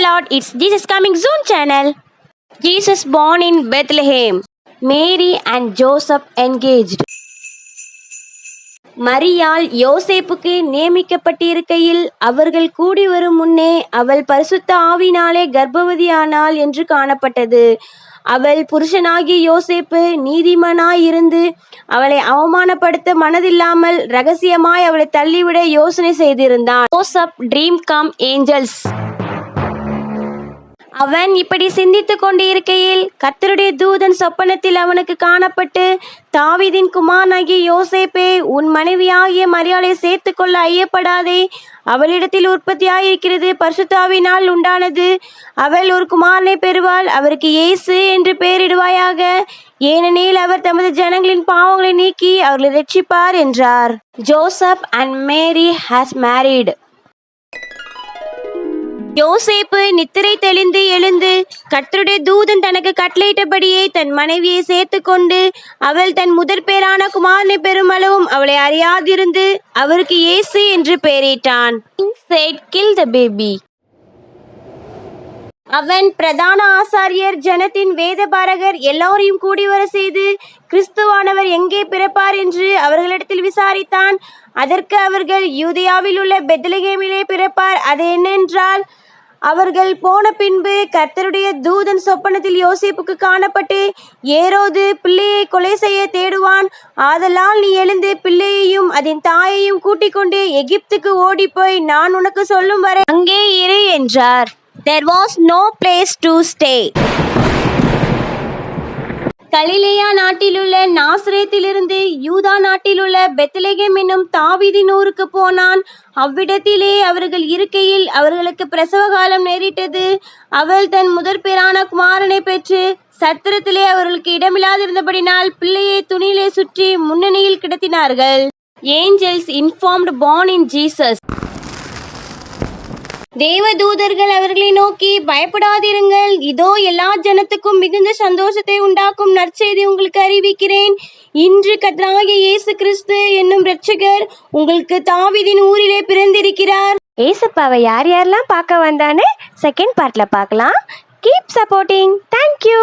Lord, it's Jesus Coming Soon channel. Jesus born in Bethlehem. Mary and Joseph engaged. மரியாள் யோசேப்புக்கு நியமிக்கப்பட்டிருக்கையில் அவர்கள் கூடி வரும் முன்னே அவள் பரிசுத்த ஆவியினாலே கர்ப்பவதியானாள் என்று காணப்பட்டது. அவள் புருஷனாகிய யோசேப்பு நீதிமானாயிருந்து அவளை அவமானப்படுத்த மனதில்லாமல் ரகசியமாய் அவளை தள்ளிவிட யோசனை செய்திருந்தான். Joseph dream come angels. அவன் இப்படி சிந்தித்துக் கொண்டிருக்கையில் கர்த்தருடைய தூதன் சொப்பனத்தில் அவனுக்கு காணப்பட்டு, தாவீதின் குமாரனாகிய யோசேப்பே, உன் மனைவியாகிய மரியாளை சேர்த்து கொள்ள ஐயப்படாதே. அவளிடத்தில் உற்பத்தியாயிருக்கிறது பரிசுத்த ஆவியினால் உண்டானது. அவள் ஒரு குமாரனை பெறுவாள். அவருக்கு இயேசு என்று பெயரிடுவாயாக. ஏனெனில் அவர் தமது ஜனங்களின் பாவங்களை நீக்கி அவர்களை ரட்சிப்பார் என்றார். Joseph and Mary has married. யோசேப்பு நித்திரை தெளிந்து எழுந்து கர்த்தருடைய தூதன் தனக்கு கட்டளையிட்டபடியே தன் மனைவியை சேர்த்து கொண்டு அவள் தன் முதற் பேரான குமாரனை பெறும் அளவும் அவளை அறியாதிருந்து அவருக்கு இயேசு என்று பெயரிட்டான். Kill the baby. அவன் பிரதான ஆசாரியர் ஜனத்தின் வேதபாரகர் எல்லாரையும் கூடி வர செய்து கிறிஸ்துவானவர் எங்கே பிறப்பார் என்று அவர்களிடத்தில் விசாரித்தான். அதற்கு அவர்கள் யூதேயாவில் உள்ள பெத்லகேமிலே பிறப்பார், அது என்னென்றால். அவர்கள் போன பின்பு கர்த்தருடைய தூதன் சொப்பனத்தில் யோசேப்புக்கு காணப்பட்டு, ஏரோது பிள்ளையை கொலை செய்ய தேடுவான். ஆதலால் நீ எழுந்து பிள்ளையையும் அதன் தாயையும் கூட்டிக் கொண்டு எகிப்துக்கு ஓடிப்போய் நான் உனக்கு சொல்லும் வரை அங்கே இரு என்றார். There was no place to stay. கலிலேயா நாட்டிலுள்ள நாசரேத்திலிருந்து யூதா நாட்டிலுள்ள பெத்லகேம் என்னும் தாவீதின் ஊருக்கு போனான். அவ்விடத்திலே அவர்கள் இருக்கையில் அவர்களுக்கு பிரசவ காலம் நேரிட்டது. அவள் தன் முதற் பேரான குமாரனை பெற்று சத்திரத்திலே அவர்களுக்கு இடமில்லாதிருந்தபடினால் பிள்ளையை துணியிலே சுற்றி முன்னணியில் கிடத்தினார்கள். Angels informed born in Jesus. தேவதூதர்கள் அவர்களை நோக்கி, பயப்படாதிருங்கள், இதோ எல்லா ஜனத்துக்கும் மிகுந்த சந்தோஷத்தை உண்டாக்கும் நற்செய்தி உங்களுக்கு அறிவிக்கிறேன். இன்று கர்த்தராகிய இயேசு கிறிஸ்து என்னும் இரட்சகர் உங்களுக்கு தாவீதின் ஊரிலே பிறந்திருக்கிறார். ஏசப்பாவை யார் யாரெல்லாம் பார்க்க வந்தான்னு செகண்ட் பார்ட்ல பார்க்கலாம். Keep supporting. தேங்க்யூ.